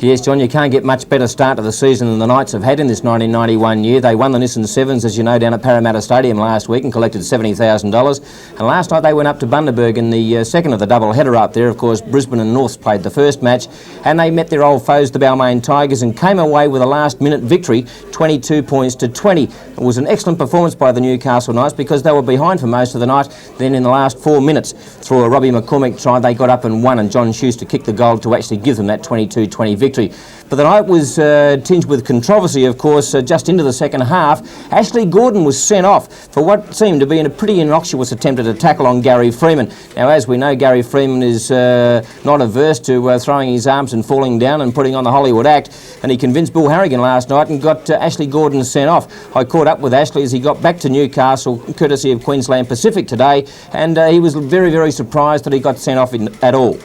Yes, John, you can't get much better start to the season than the Knights have had in this 1991 year. They won the Nissan Sevens, as you know, down at Parramatta Stadium last week and collected $70,000. And last night they went up to Bundaberg in the second of the double header up there. Of course, Brisbane and Norths played the first match, and they met their old foes, the Balmain Tigers, and came away with a last-minute victory, 22 points to 20. It was an excellent performance by the Newcastle Knights because they were behind for most of the night. Then in the last 4 minutes, through a Robbie McCormick try, they got up and won, and John Schuster kicked the goal to actually give them that 22-20 victory. But the night was tinged with controversy, of course, just into the second half. Ashley Gordon was sent off for what seemed to be a pretty innocuous attempt at a tackle on Gary Freeman. Now, as we know, Gary Freeman is not averse to throwing his arms and falling down and putting on the Hollywood act, and he convinced Bill Harrigan last night and got Ashley Gordon sent off. I caught up with Ashley as he got back to Newcastle, courtesy of Queensland Pacific today, and he was very, very surprised that he got sent off at all.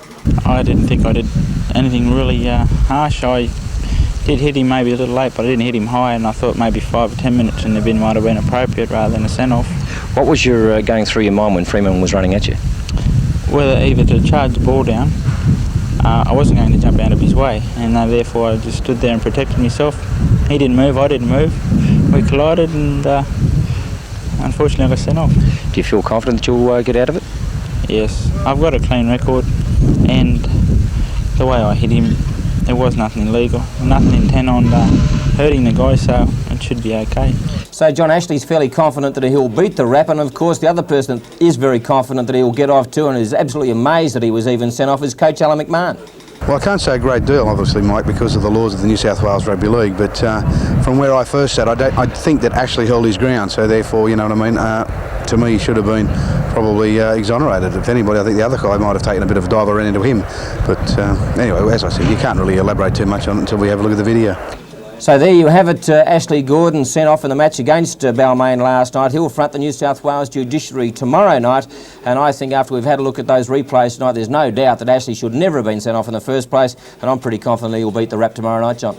I didn't think I did anything really harsh. I did hit him maybe a little late, but I didn't hit him high, and I thought maybe 5 or 10 minutes in the bin might have been appropriate rather than a send-off. What was your going through your mind when Freeman was running at you? Whether either to charge the ball down, I wasn't going to jump out of his way, and therefore I just stood there and protected myself. He didn't move, I didn't move. We collided, and unfortunately I got sent off. Do you feel confident that you'll get out of it? Yes, I've got a clean record, and the way I hit him, there was nothing illegal, nothing intent on hurting the guy, so it should be okay. So John Ashley's fairly confident that he'll beat the rap, and of course the other person that is very confident that he'll get off too and is absolutely amazed that he was even sent off is Coach Alan McMahon. Well, I can't say a great deal, obviously, Mike, because of the laws of the New South Wales Rugby League, but from where I first sat, I think that Ashley held his ground, so therefore, you know what I mean, to me, he should have been probably exonerated. If anybody, I think the other guy might have taken a bit of a dive around into him. But anyway, as I said, you can't really elaborate too much on it until we have a look at the video. So there you have it, Ashley Gordon sent off in the match against Balmain last night. He'll front the New South Wales Judiciary tomorrow night, and I think after we've had a look at those replays tonight, there's no doubt that Ashley should never have been sent off in the first place, and I'm pretty confident he'll beat the rap tomorrow night, John.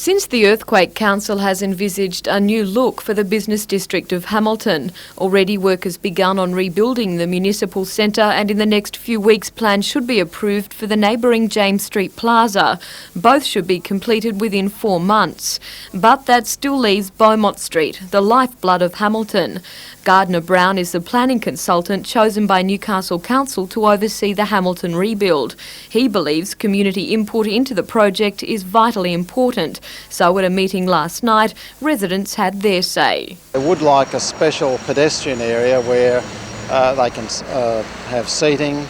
Since the Earthquake Council has envisaged a new look for the business district of Hamilton, already work has begun on rebuilding the municipal centre, and in the next few weeks plans should be approved for the neighbouring James Street Plaza. Both should be completed within 4 months. But that still leaves Beaumont Street, the lifeblood of Hamilton. Gardner Brown is the planning consultant chosen by Newcastle Council to oversee the Hamilton rebuild. He believes community input into the project is vitally important. So at a meeting last night, residents had their say. They would like a special pedestrian area where they can have seating,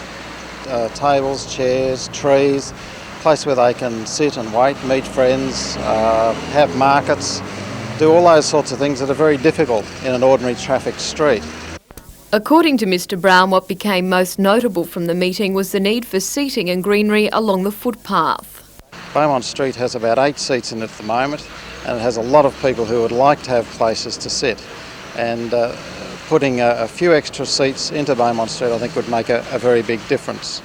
tables, chairs, trees, a place where they can sit and wait, meet friends, have markets, do all those sorts of things that are very difficult in an ordinary trafficked street. According to Mr Brown, what became most notable from the meeting was the need for seating and greenery along the footpath. Beaumont Street has about 8 seats in it at the moment, and it has a lot of people who would like to have places to sit. And putting a few extra seats into Beaumont Street, I think, would make a very big difference.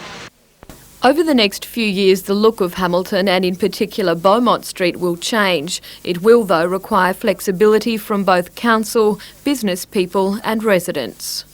Over the next few years, the look of Hamilton, and in particular Beaumont Street, will change. It will, though, require flexibility from both council, business people and residents.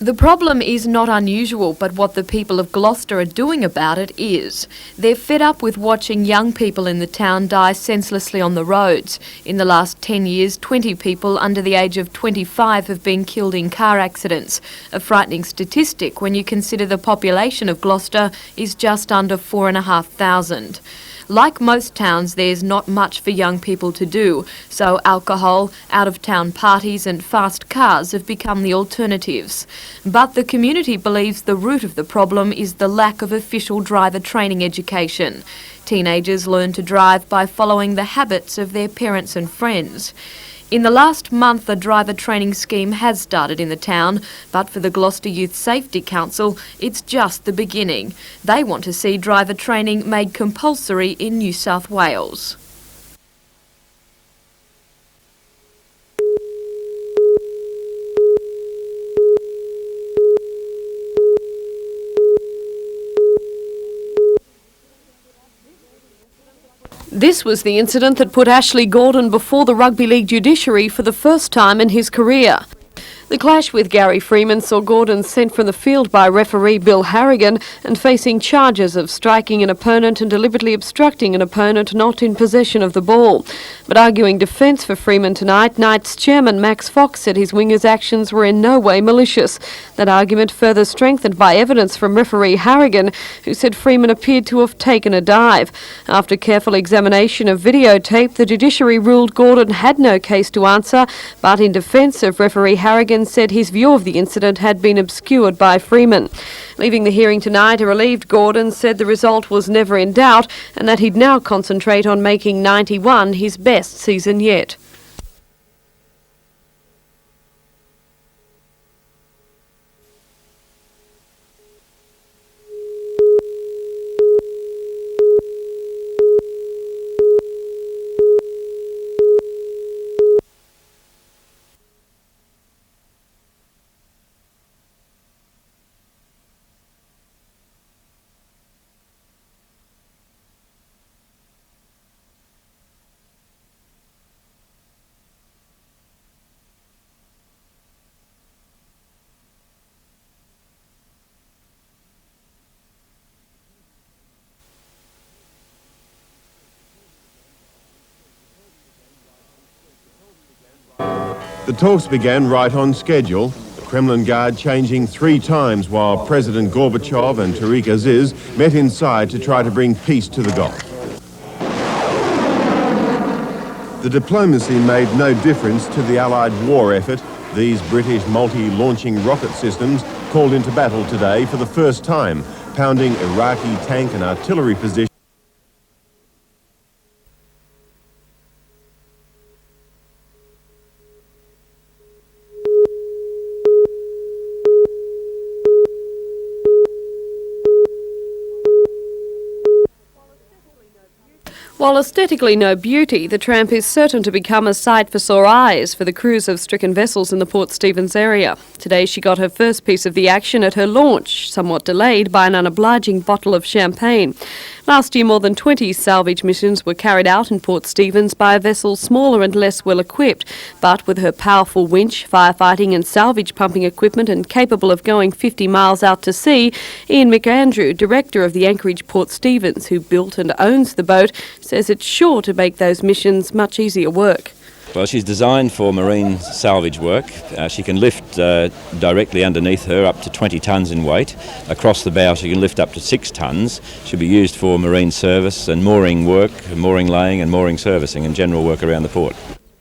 The problem is not unusual, but what the people of Gloucester are doing about it is. They're fed up with watching young people in the town die senselessly on the roads. In the last 10 years, 20 people under the age of 25 have been killed in car accidents. A frightening statistic when you consider the population of Gloucester is just under 4,500. Like most towns, there's not much for young people to do, so alcohol, out-of-town parties and fast cars have become the alternatives. But the community believes the root of the problem is the lack of official driver training education. Teenagers learn to drive by following the habits of their parents and friends. In the last month, a driver training scheme has started in the town, but for the Gloucester Youth Safety Council, it's just the beginning. They want to see driver training made compulsory in New South Wales. This was the incident that put Ashley Gordon before the rugby league judiciary for the first time in his career. The clash with Gary Freeman saw Gordon sent from the field by referee Bill Harrigan and facing charges of striking an opponent and deliberately obstructing an opponent not in possession of the ball. But arguing defence for Freeman tonight, Knights chairman Max Fox said his winger's actions were in no way malicious. That argument further strengthened by evidence from referee Harrigan, who said Freeman appeared to have taken a dive. After careful examination of videotape, the judiciary ruled Gordon had no case to answer, but in defence of referee Harrigan said his view of the incident had been obscured by Freeman. Leaving the hearing tonight, a relieved Gordon said the result was never in doubt and that he'd now concentrate on making 91 his best season yet. The talks began right on schedule, the Kremlin Guard changing 3 times while President Gorbachev and Tariq Aziz met inside to try to bring peace to the Gulf. The diplomacy made no difference to the Allied war effort. These British multi-launching rocket systems called into battle today for the first time, pounding Iraqi tank and artillery positions. While aesthetically no beauty, the tramp is certain to become a sight for sore eyes for the crews of stricken vessels in the Port Stephens area. Today she got her first piece of the action at her launch, somewhat delayed by an unobliging bottle of champagne. Last year, more than 20 salvage missions were carried out in Port Stephens by a vessel smaller and less well equipped, but with her powerful winch, firefighting and salvage pumping equipment and capable of going 50 miles out to sea, Ian McAndrew, director of the Anchorage Port Stephens, who built and owns the boat, says it's sure to make those missions much easier work. Well, she's designed for marine salvage work. She can lift directly underneath her up to 20 tonnes in weight. Across the bow she can lift up to 6 tonnes. She'll be used for marine service and mooring work, mooring laying and mooring servicing and general work around the port.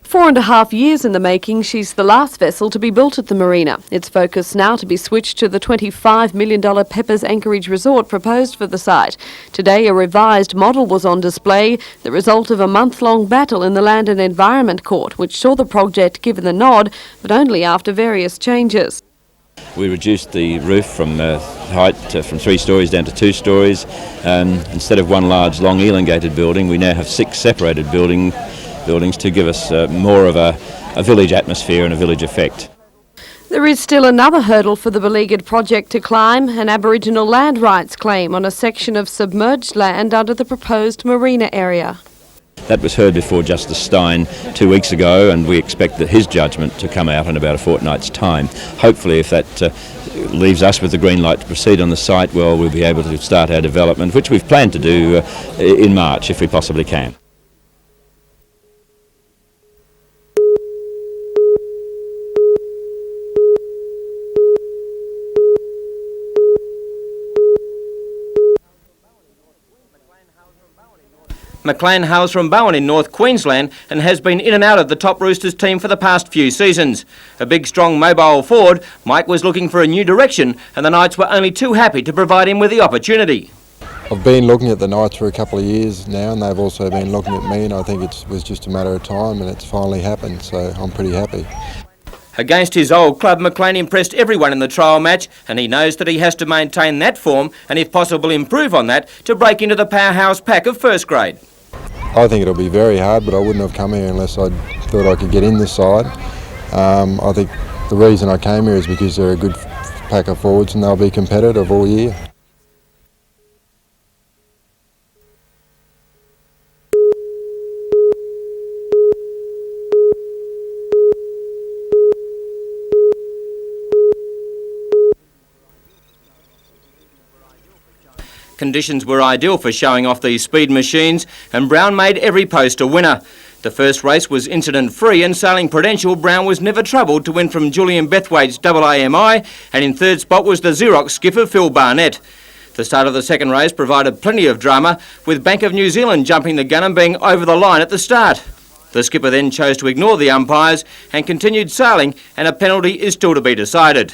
4.5 years in the making, she's the last vessel to be built at the marina. Its focus now to be switched to the $25 million Peppers Anchorage Resort proposed for the site. Today a revised model was on display, the result of a month-long battle in the Land and Environment Court, which saw the project given the nod, but only after various changes. We reduced the roof from height from 3 stories down to 2 stories. Instead of one large long elongated building, we now have 6 separated buildings to give us more of a village atmosphere and a village effect. There is still another hurdle for the beleaguered project to climb, an Aboriginal land rights claim on a section of submerged land under the proposed marina area. That was heard before Justice Stein 2 weeks ago, and we expect that his judgment to come out in about a fortnight's time. Hopefully, if that leaves us with the green light to proceed on the site, well, we'll be able to start our development, which we've planned to do in March if we possibly can. McLean hails from Bowen in North Queensland and has been in and out of the top Roosters team for the past few seasons. A big, strong, mobile forward, Mike was looking for a new direction and the Knights were only too happy to provide him with the opportunity. I've been looking at the Knights for a couple of years now and they've also been looking at me, and I think it was just a matter of time and it's finally happened, so I'm pretty happy. Against his old club, McLean impressed everyone in the trial match and he knows that he has to maintain that form and if possible improve on that to break into the powerhouse pack of first grade. I think it'll be very hard, but I wouldn't have come here unless I thought I could get in this side. I think the reason I came here is because they're a good pack of forwards and they'll be competitive all year. Conditions were ideal for showing off these speed machines, and Brown made every post a winner. The first race was incident-free, and sailing Prudential, Brown was never troubled to win from Julian Bethwaite's AAMI, and in third spot was the Xerox skipper Phil Barnett. The start of the second race provided plenty of drama, with Bank of New Zealand jumping the gun and being over the line at the start. The skipper then chose to ignore the umpires and continued sailing, and a penalty is still to be decided.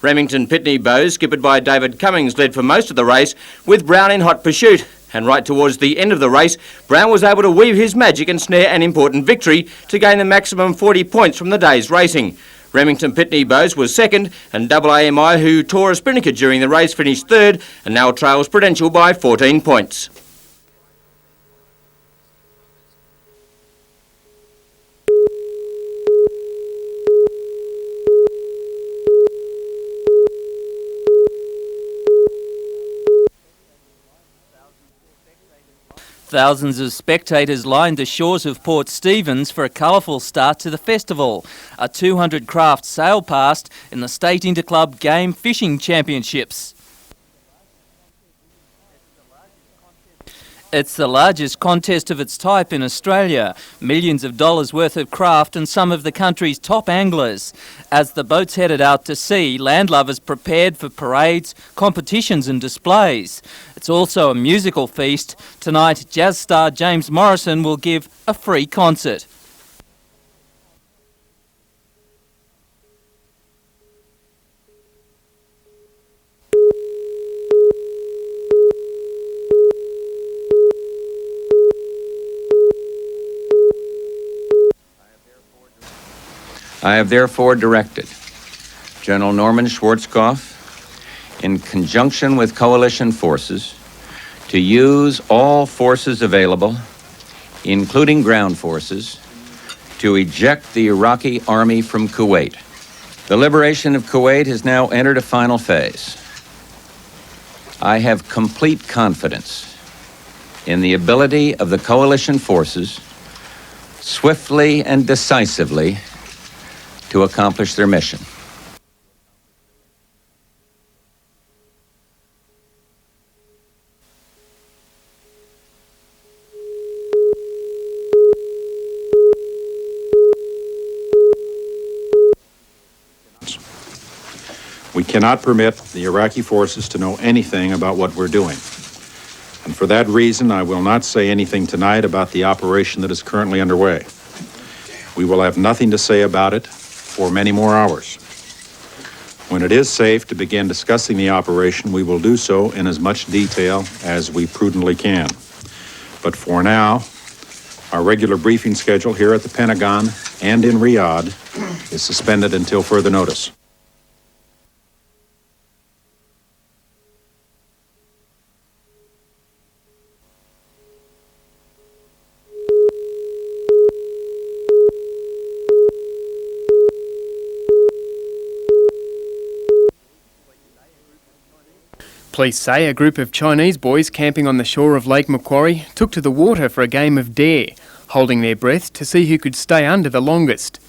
Remington Pitney Bowes, skippered by David Cummings, led for most of the race, with Brown in hot pursuit. And right towards the end of the race, Brown was able to weave his magic and snare an important victory to gain the maximum 40 points from the day's racing. Remington Pitney Bowes was second, and AAMI, who tore a spinnaker during the race, finished third and now trails Prudential by 14 points. Thousands of spectators lined the shores of Port Stephens for a colourful start to the festival. A 200 craft sailed past in the State Interclub Game Fishing Championships. It's the largest contest of its type in Australia. Millions of dollars worth of craft and some of the country's top anglers. As the boats headed out to sea, landlubbers prepared for parades, competitions and displays. It's also a musical feast. Tonight, jazz star James Morrison will give a free concert. I have therefore directed General Norman Schwarzkopf, in conjunction with coalition forces, to use all forces available, including ground forces, to eject the Iraqi army from Kuwait. The liberation of Kuwait has now entered a final phase. I have complete confidence in the ability of the coalition forces swiftly and decisively to accomplish their mission. We cannot permit the Iraqi forces to know anything about what we're doing. And for that reason, I will not say anything tonight about the operation that is currently underway. We will have nothing to say about it for many more hours. When it is safe to begin discussing the operation, we will do so in as much detail as we prudently can. But for now, our regular briefing schedule here at the Pentagon and in Riyadh is suspended until further notice. Police say a group of Chinese boys camping on the shore of Lake Macquarie took to the water for a game of dare, holding their breath to see who could stay under the longest.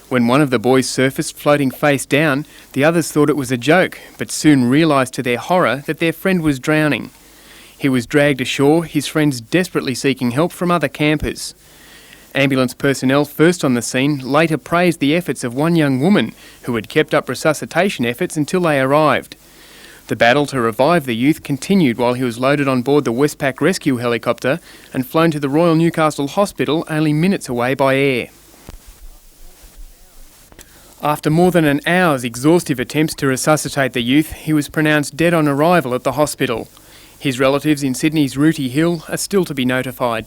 When one of the boys surfaced floating face down, the others thought it was a joke, but soon realised to their horror that their friend was drowning. He was dragged ashore, his friends desperately seeking help from other campers. Ambulance personnel first on the scene later praised the efforts of one young woman who had kept up resuscitation efforts until they arrived. The battle to revive the youth continued while he was loaded on board the Westpac rescue helicopter and flown to the Royal Newcastle Hospital only minutes away by air. After more than an hour's exhaustive attempts to resuscitate the youth, he was pronounced dead on arrival at the hospital. His relatives in Sydney's Rooty Hill are still to be notified.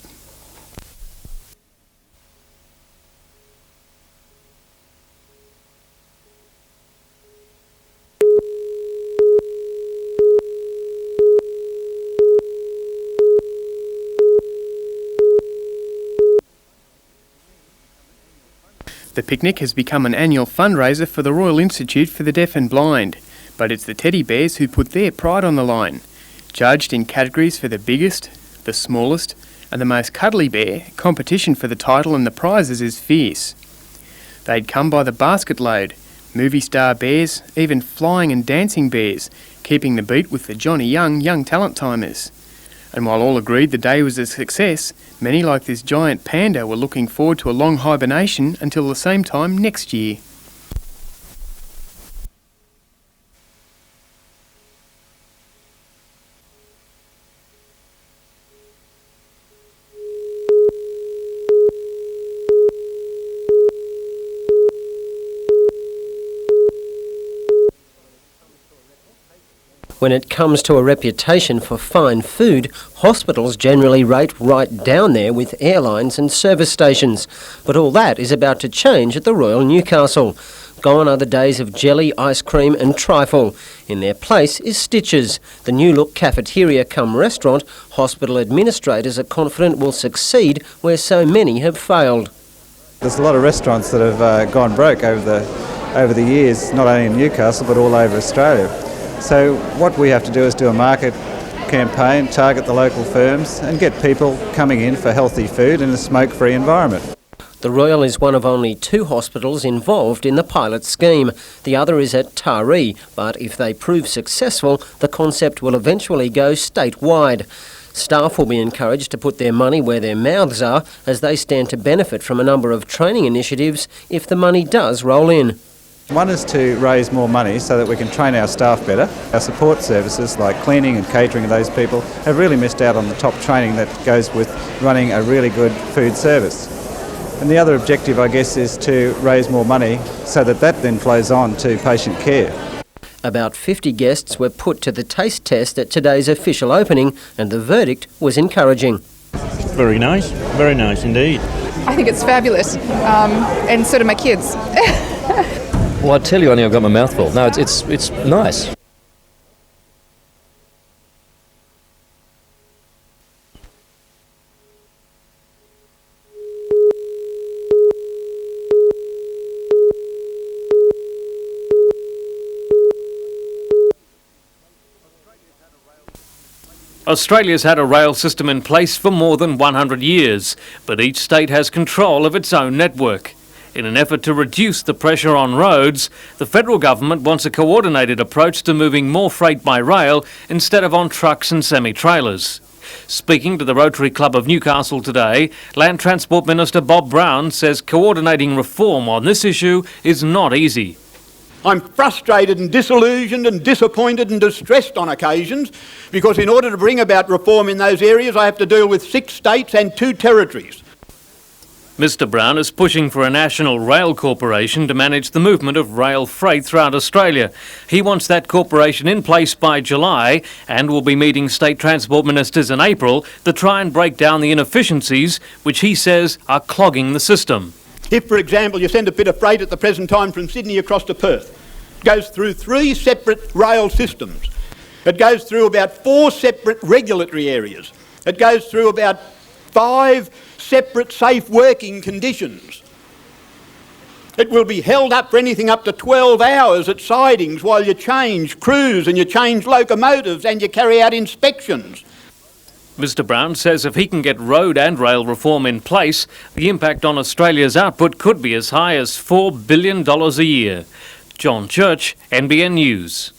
The picnic has become an annual fundraiser for the Royal Institute for the Deaf and Blind, but it's the teddy bears who put their pride on the line. Judged in categories for the biggest, the smallest and the most cuddly bear, competition for the title and the prizes is fierce. They'd come by the basket load, movie star bears, even flying and dancing bears, keeping the beat with the Johnny young talent timers. And while all agreed the day was a success, many like this giant panda were looking forward to a long hibernation until the same time next year. When it comes to a reputation for fine food, hospitals generally rate right down there with airlines and service stations. But all that is about to change at the Royal Newcastle. Gone are the days of jelly, ice cream and trifle. In their place is Stitches, the new-look cafeteria cum restaurant hospital administrators are confident will succeed where so many have failed. There's a lot of restaurants that have gone broke over the years, not only in Newcastle but all over Australia. So what we have to do is do a market campaign, target the local firms and get people coming in for healthy food in a smoke-free environment. The Royal is one of only 2 hospitals involved in the pilot scheme. The other is at Taree, but if they prove successful, the concept will eventually go statewide. Staff will be encouraged to put their money where their mouths are as they stand to benefit from a number of training initiatives if the money does roll in. One is to raise more money so that we can train our staff better. Our support services like cleaning and catering of those people have really missed out on the top training that goes with running a really good food service. And the other objective, I guess, is to raise more money so that then flows on to patient care. About 50 guests were put to the taste test at today's official opening and the verdict was encouraging. Very nice indeed. I think it's fabulous, and so do my kids. Well, I tell you, I've got my mouth full. No, it's nice. Australia's had a rail system in place for more than 100 years, but each state has control of its own network. In an effort to reduce the pressure on roads, the federal government wants a coordinated approach to moving more freight by rail instead of on trucks and semi-trailers. Speaking to the Rotary Club of Newcastle today, Land Transport Minister Bob Brown says coordinating reform on this issue is not easy. I'm frustrated and disillusioned and disappointed and distressed on occasions because in order to bring about reform in those areas I have to deal with 6 states and 2 territories. Mr Brown is pushing for a national rail corporation to manage the movement of rail freight throughout Australia. He wants that corporation in place by July and will be meeting state transport ministers in April to try and break down the inefficiencies which he says are clogging the system. If, for example, you send a bit of freight at the present time from Sydney across to Perth, it goes through 3 separate rail systems. It goes through about 4 separate regulatory areas. It goes through about 5 separate safe working conditions. It will be held up for anything up to 12 hours at sidings while you change crews and you change locomotives and you carry out inspections. Mr Brown says if he can get road and rail reform in place, the impact on Australia's output could be as high as $4 billion a year. John Church, NBN News.